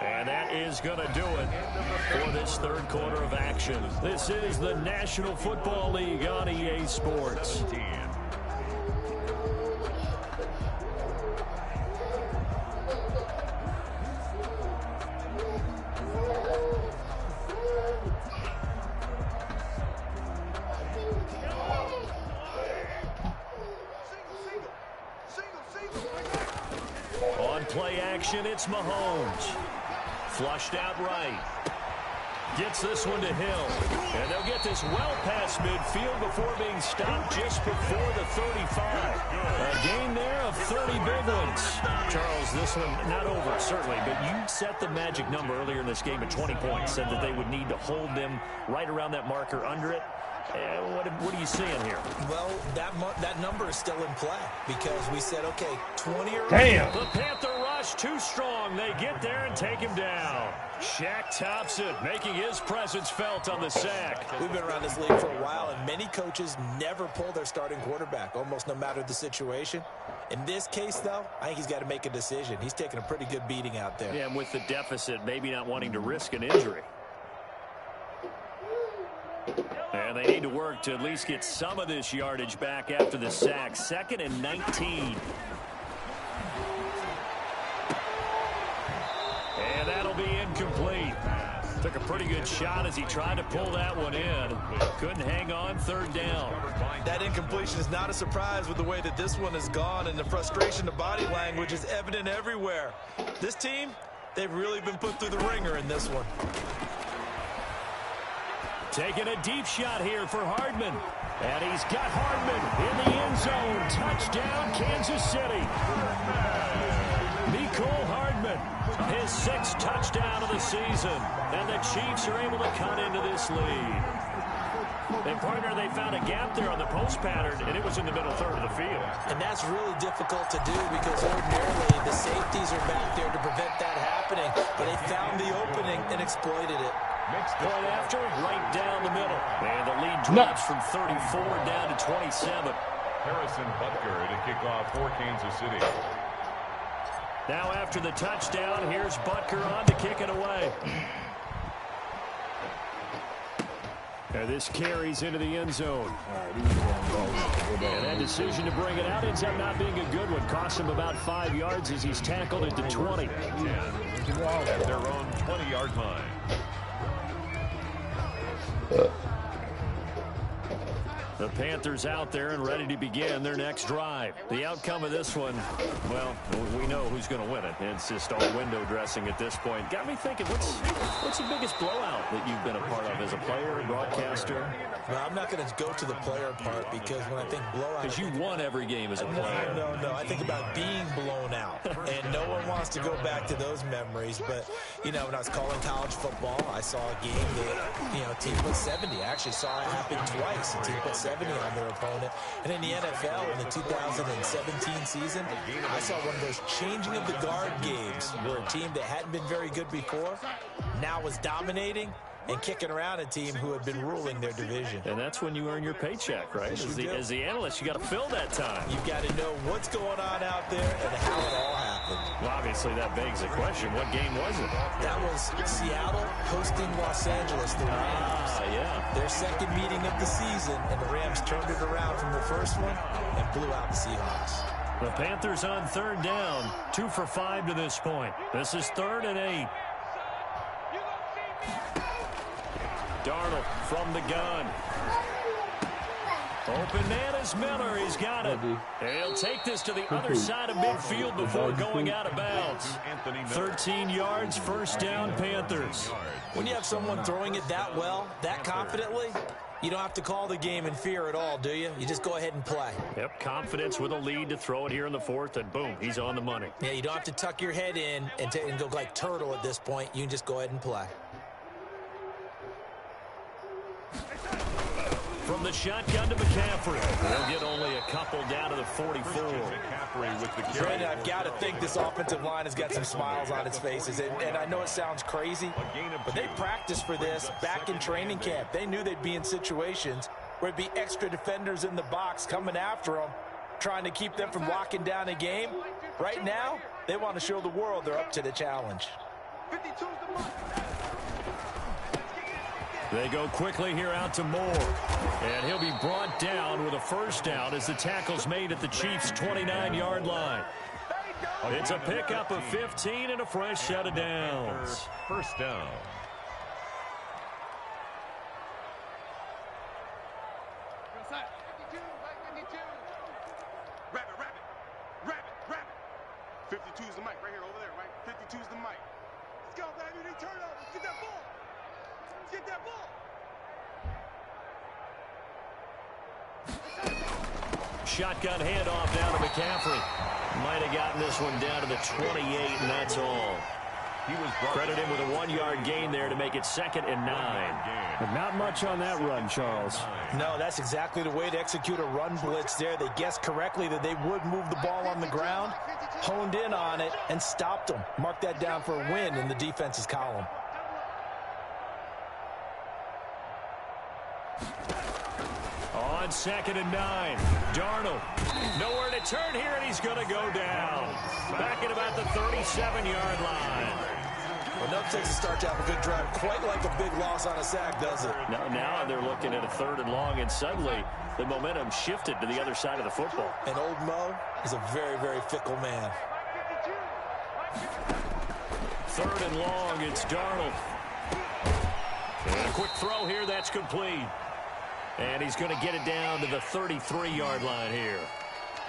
And that is going to do it for this 3rd quarter of action. This is the National Football League on EA Sports. On play action, it's Mahomes. Flushed out right. Gets this one to Hill. And they'll get this well past midfield before being stopped just before the 35. A gain there of 30 big ones. Charles, this one not over, certainly, but you set the magic number earlier in this game at 20 points. Said that they would need to hold them right around that marker under it. What are you seeing here? Well, that number is still in play because we said, okay, 20 or Damn. The Panther rush too strong. They get there and take him down. Shaq Thompson making his presence felt on the sack. We've been around this league for a while, and many coaches never pull their starting quarterback, almost no matter the situation. In this case, though, I think he's got to make a decision. He's taking a pretty good beating out there. Yeah, and with the deficit, maybe not wanting to risk an injury. And they need to work to at least get some of this yardage back after the sack. 2nd and 19. And that'll be incomplete. Took a pretty good shot as he tried to pull that one in. Couldn't hang on, 3rd down. That incompletion is not a surprise with the way that this one has gone, and the frustration of body language is evident everywhere. This team, they've really been put through the ringer in this one. Taking a deep shot here for Hardman. And he's got Hardman in the end zone. Touchdown, Kansas City. Mecole Hardman, his 6th touchdown of the season. And the Chiefs are able to cut into this lead. And, partner, they found a gap there on the post pattern, and it was in the middle 3rd of the field. And that's really difficult to do because ordinarily the safeties are back there to prevent that happening. But they found the opening and exploited it. Point after, right down the middle. And the lead drops from 34 down to 27. Harrison Butker to kick off for Kansas City. Now after the touchdown, here's Butker on to kick it away. And this carries into the end zone. And that decision to bring it out ends up not being a good one. Costs him about 5 yards as he's tackled at the 20. At their own 20-yard line. The Panthers out there and ready to begin their next drive. The outcome of this one, well, we know who's going to win it. It's just all window dressing at this point. Got me thinking, what's the biggest blowout that you've been a part of as a player, a broadcaster? Well, I'm not going to go to the player part because when I think blowout... Because you won every game as a player. No. I think about being blown out. And no one wants to go back to those memories. But, you know, when I was calling college football, I saw a game that, you know, a team put 70. I actually saw it happen twice. A team put 70 on their opponent. And in the NFL, in the 2017 season, I saw one of those changing of the guard games where a team that hadn't been very good before now was dominating and kicking around a team who had been ruling their division. And that's when you earn your paycheck, right? As the analyst, you got to fill that time. You've got to know what's going on out there and how it all happened. Well, obviously, that begs the question, what game was it? That was Seattle hosting Los Angeles, the Rams. Yeah. Their second meeting of the season, and the Rams turned it around from the first one and blew out the Seahawks. The Panthers on third down, 2 for 5 to this point. This is 3rd and 8. Darnold from the gun. Open man is Miller. He's got it. And he'll take this to the other side of midfield before going out of bounds. 13 yards, first down, Panthers. When you have someone throwing it that well, that confidently, you don't have to call the game in fear at all, do you? You just go ahead and play. Yep, confidence with a lead to throw it here in the 4th, and boom, he's on the money. Yeah, you don't have to tuck your head in and go like turtle at this point. You can just go ahead and play. From the shotgun to McCaffrey. They'll get only a couple down to the 44. Brandon, I've got to think this offensive line has got some smiles on its faces. And I know it sounds crazy, but they practiced for this back in training camp. They knew they'd be in situations where it'd be extra defenders in the box coming after them, trying to keep them from locking down a game. Right now, they want to show the world they're up to the challenge. They go quickly here out to Moore. And he'll be brought down with a first down as the tackle's made at the Chiefs' 29-yard line. It's a pickup of 15 and a fresh set of downs. First down. Rabbit. 52 is the mic right here over there, right? 52 is the mic. Let's go, baby. They turn over. Get that ball. Get that ball. Shotgun handoff down to McCaffrey. Might have gotten this one down to the 28, and that's all. He was credited with a 1-yard gain there to make it 2nd and 9. But not much on that run, Charles. No, that's exactly the way to execute a run blitz there. They guessed correctly that they would move the ball on the ground, honed in on it, and stopped them. Mark that down for a win in the defense's column. On 2nd and 9, Darnold. Nowhere to turn here, and he's going to go down. Back at about the 37-yard line. Well, no takes to start to have a good drive. Quite like a big loss on a sack, does it? Now they're looking at a 3rd and long, and suddenly the momentum shifted to the other side of the football. And old Mo is a very, very fickle man. 3rd and long, it's Darnold. And a quick throw here, that's complete. And he's going to get it down to the 33-yard line here.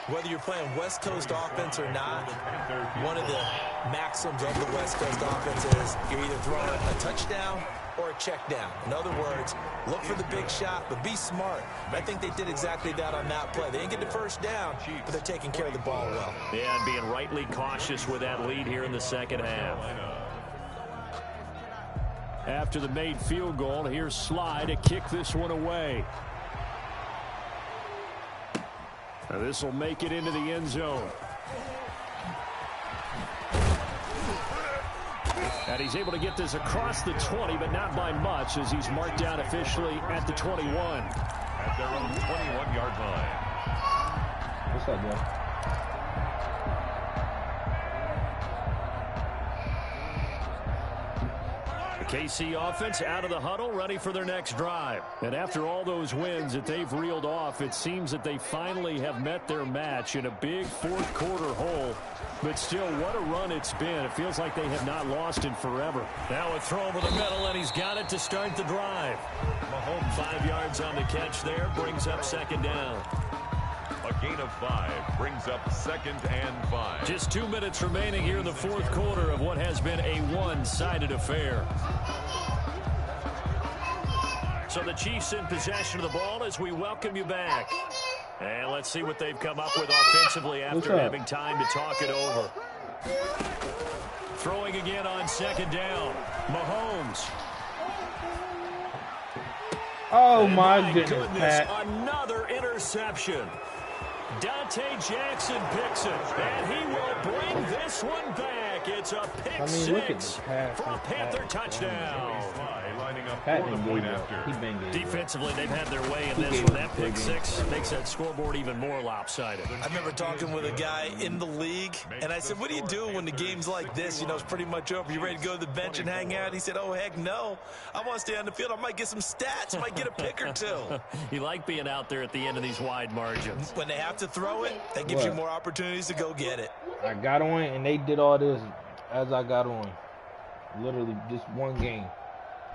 Whether you're playing West Coast offense or not, one of the maxims of the West Coast offense is you're either throwing a touchdown or a check down. In other words, look for the big shot, but be smart. And I think they did exactly that on that play. They didn't get the first down, but they're taking care of the ball well. Yeah, and being rightly cautious with that lead here in the second half. After the made field goal, here's Sly to kick this one away. Now this will make it into the end zone. And he's able to get this across the 20, but not by much, as he's marked down officially at the 21. At their own 21-yard line. What's up, bro? KC offense out of the huddle, ready for their next drive. And after all those wins that they've reeled off, it seems that they finally have met their match in a big fourth-quarter hole. But still, what a run it's been. It feels like they have not lost in forever. Now a throw over the middle, and he's got it to start the drive. Mahomes 5 yards on the catch there, brings up second down. A gain of 5 brings up 2nd and 5. Just 2 minutes remaining here in the fourth quarter of what has been a one-sided affair. So the Chiefs in possession of the ball as we welcome you back. And let's see what they've come up with offensively after having time to talk it over. Throwing again on second down. Mahomes. Oh, my goodness, Pat. Another interception. Dante Jackson picks it, and he will bring this one back. It's a pick six for a Panther touchdown. Lining up for the point after. Defensively, they've had their way in this one. That pick six makes that scoreboard even more lopsided. I remember talking with a guy in the league, and I said, what do you do when the game's like this? You know, it's pretty much over. You ready to go to the bench and hang out? He said, oh, heck no. I want to stay on the field. I might get some stats. I might get a pick or two. You like being out there at the end of these wide margins. When they have to throw it, that gives you more opportunities to go get it. I got on, and they did all this as I got on. Literally just one game.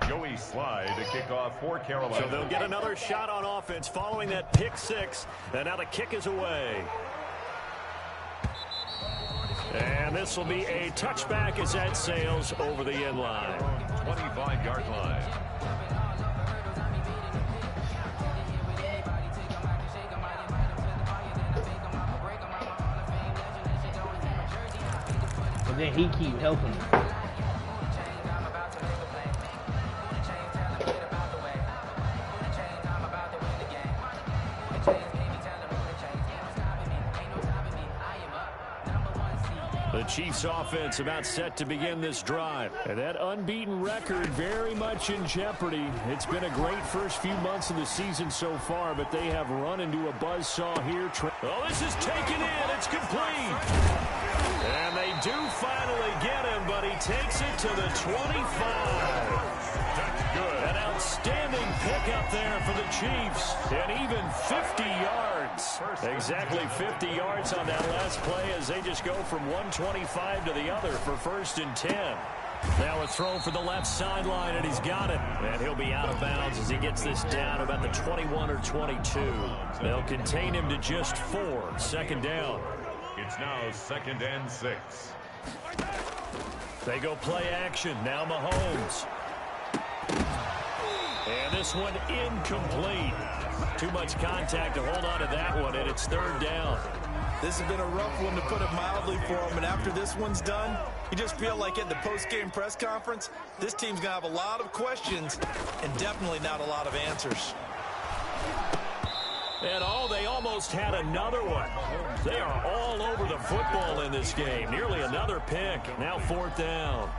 Joey Slye to kick off for Carolina. So they'll get another shot on offense following that pick six. And now the kick is away. And this will be a touchback as that sails over the end line. 25-yard line. And then he keep helping me. The Chiefs offense about set to begin this drive. And that unbeaten record very much in jeopardy. It's been a great first few months of the season so far, but they have run into a buzzsaw here. Oh, this is taken in. It's complete. And they do finally get him, but he takes it to the 25. That's good. An outstanding pickup there for the Chiefs. And even 50 yards. Exactly 50 yards on that last play as they just go from 125 to the other for 1st and 10. Now a throw for the left sideline, and he's got it. And he'll be out of bounds as he gets this down about the 21 or 22. They'll contain him to just 4. 2nd down. It's now 2nd and 6. They go play action. Now Mahomes. And this one incomplete. Too much contact to hold on to that one, and it's 3rd down. This has been a rough one, to put it mildly, for him. And after this one's done, you just feel like at the post-game press conference, this team's going to have a lot of questions and definitely not a lot of answers. And they almost had another one. They are all over the football in this game. Nearly another pick. Now 4th down.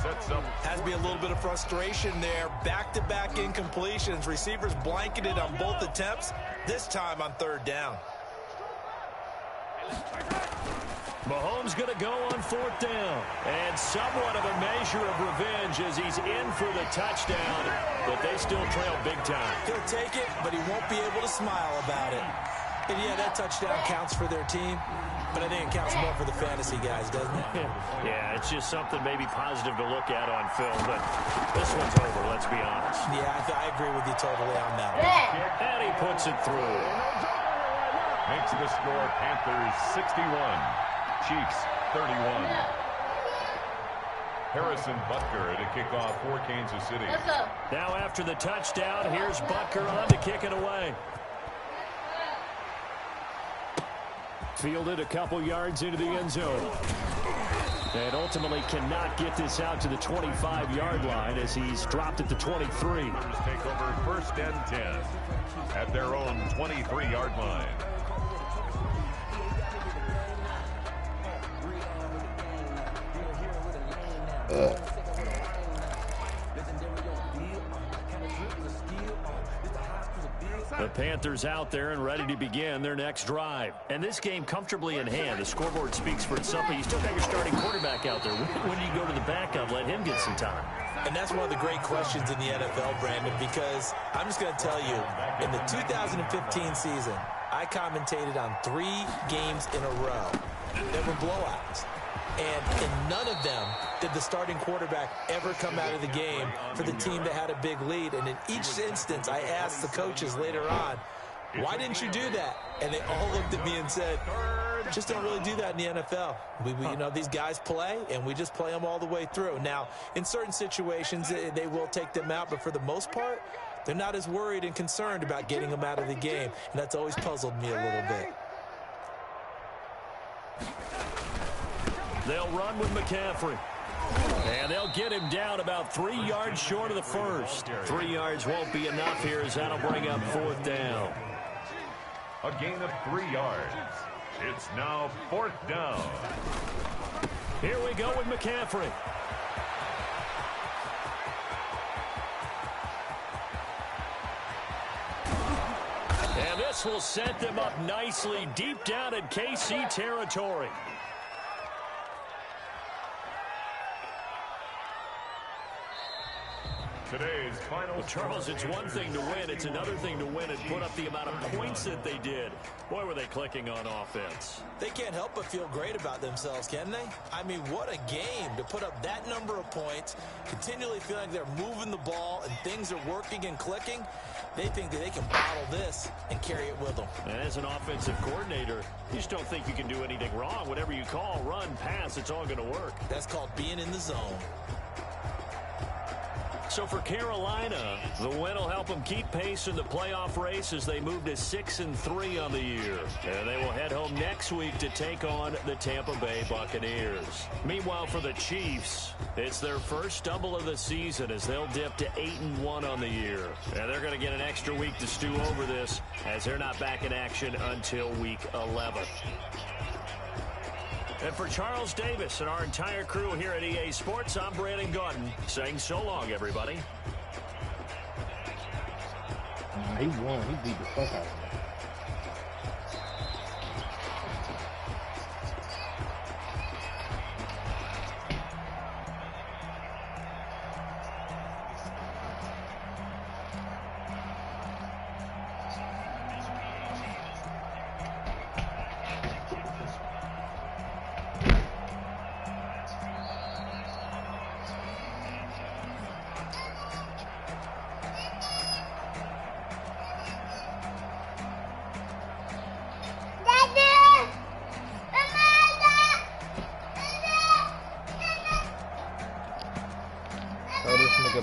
Sets up. Has to be a little bit of frustration there. Back-to-back incompletions. Receivers blanketed on both attempts, this time on 3rd down. Mahomes going to go on 4th down. And somewhat of a measure of revenge as he's in for the touchdown. But they still trail big time. He'll take it, but he won't be able to smile about it. And yeah, that touchdown counts for their team. But I think it counts more for the fantasy guys, doesn't it? Yeah, it's just something maybe positive to look at on film. But this one's over, let's be honest. Yeah, I agree with you totally on that one. And he puts it through. Makes the score Panthers 61. Chiefs 31. Harrison Butker to kick off for Kansas City. Now after the touchdown, here's Butker on to kick it away. Fielded a couple yards into the end zone. And ultimately cannot get this out to the 25-yard line as he's dropped at the 23. Take over 1st and 10 at their own 23-yard line. The Panthers out there and ready to begin their next drive. And this game comfortably in hand. The scoreboard speaks for itself, but you still got your starting quarterback out there. When do you go to the backup, let him get some time? And that's one of the great questions in the NFL, Brandon, because I'm just going to tell you, in the 2015 season, I commentated on 3 games in a row that were blowouts. And in none of them did the starting quarterback ever come out of the game for the team that had a big lead. And in each instance, I asked the coaches later on, why didn't you do that? And they all looked at me and said, just don't really do that in the NFL. You know, these guys play, and we just play them all the way through. Now, in certain situations, they will take them out, but for the most part, they're not as worried and concerned about getting them out of the game. And that's always puzzled me a little bit. They'll run with McCaffrey. And they'll get him down about 3 yards short of the first. 3 yards won't be enough here as that'll bring up 4th down. A gain of 3 yards. It's now 4th down. Here we go with McCaffrey. And this will set them up nicely deep down in KC territory. Today's final. Well, Charles, it's one thing to win. It's another thing to win and put up the amount of points that they did. Boy, were they clicking on offense. They can't help but feel great about themselves, can they? I mean, what a game to put up that number of points, continually feeling like they're moving the ball and things are working and clicking. They think that they can bottle this and carry it with them. And as an offensive coordinator, you just don't think you can do anything wrong. Whatever you call, run, pass, it's all going to work. That's called being in the zone. So for Carolina, the win will help them keep pace in the playoff race as they move to 6-3 on the year. And they will head home next week to take on the Tampa Bay Buccaneers. Meanwhile, for the Chiefs, it's their first stumble of the season as they'll dip to 8-1 on the year. And they're going to get an extra week to stew over this as they're not back in action until week 11. And for Charles Davis and our entire crew here at EA Sports, I'm Brandon Gordon saying so long, everybody. He won. He beat the fuck out of him.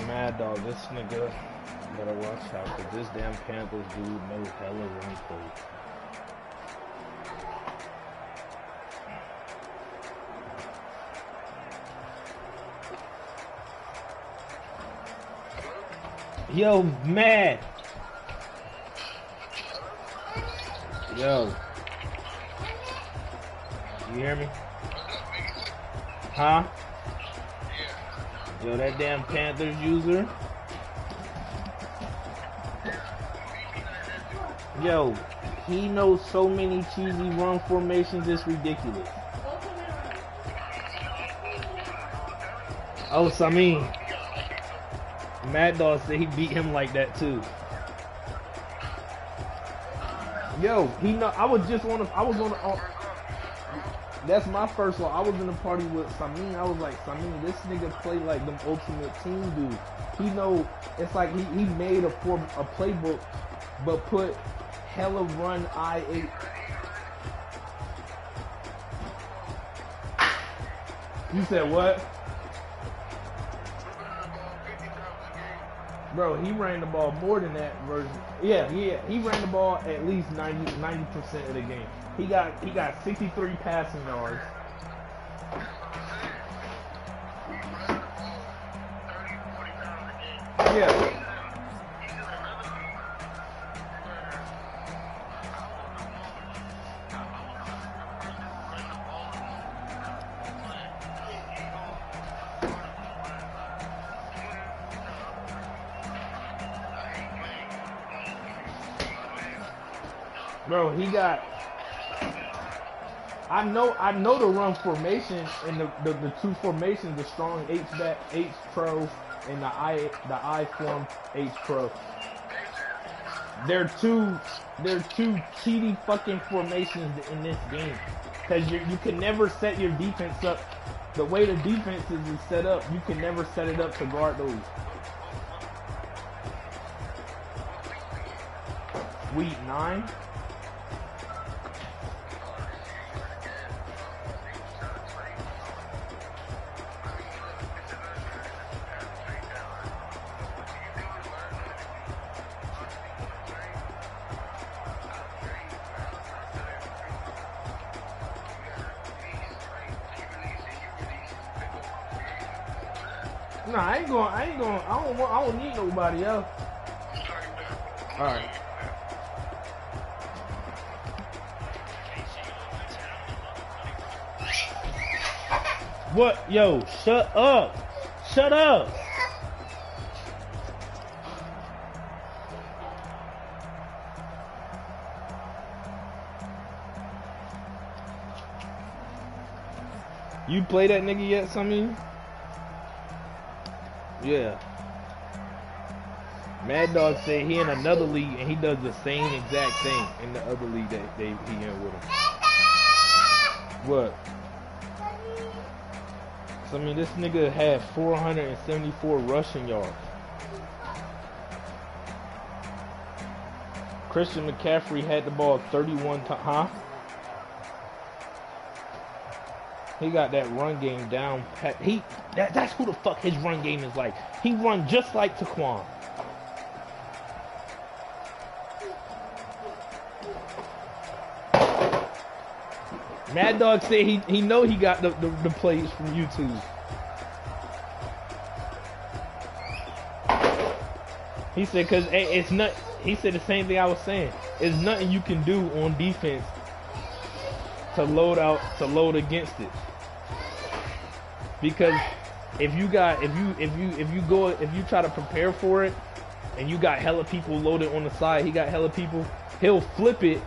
Mad dog, this nigga better watch out, cause this damn Panthers dude knows hella run code. Yo, mad. Yo. You hear me? Huh? Yo, that damn Panthers user. Yo, he knows so many cheesy run formations, it's ridiculous. Oh, Samin. Mad Dog said he beat him like that too. Yo, he know. I was on the. That's my first one. I was in the party with Samin. I was like, Samin, this nigga play like them ultimate team dudes. He know, it's like he made a playbook, but put hella run I-8. You said what? Bro, he ran the ball more than that version. Yeah, he ran the ball at least 90% of the game. He got 63 passing yards. Yeah. Bro, he got. I know the run formation and the two formations, the strong H-back, H-pro, and the I form H Pro. They're two cheaty fucking formations in this game. Cause you can never set your defense up. The way the defense is set up, you can never set it up to guard those. Week 9. Nah, I don't need nobody else. Alright. What? Yo, shut up. Shut up. You play that nigga yet, Sammy? Yeah. Mad Dog said he in another league and he does the same exact thing in the other league that he in with him. What? So, I mean, this nigga had 474 rushing yards. Christian McCaffrey had the ball 31 times. Huh? He got that run game down. That's who the fuck his run game is like. He run just like Taquan. Mad Dog said he know he got the plays from YouTube. He said cause it's not. He said the same thing I was saying. It's nothing you can do on defense to load against it. Because if you try to prepare for it and you got hella people loaded on the side, he got hella people, he'll flip it,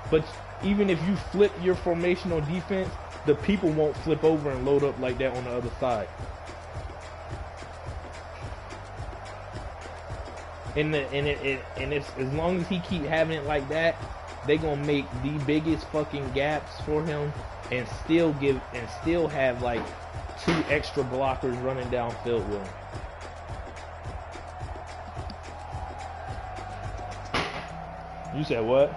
but even if you flip your formation on defense, the people won't flip over and load up like that on the other side. And it's as long as he keep having it like that, they gonna make the biggest fucking gaps for him and still have like 2 extra blockers running downfield with him. You said what?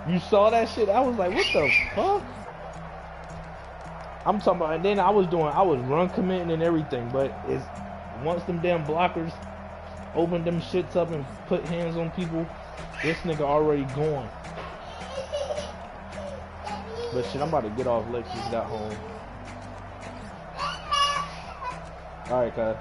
You saw that shit? I was like, what the fuck? I'm talking about, and then I was run committing and everything, but it's once them damn blockers open them shits up and put hands on people, this nigga already gone. But shit, I'm about to get off. Lex just got home. Alright, cuz.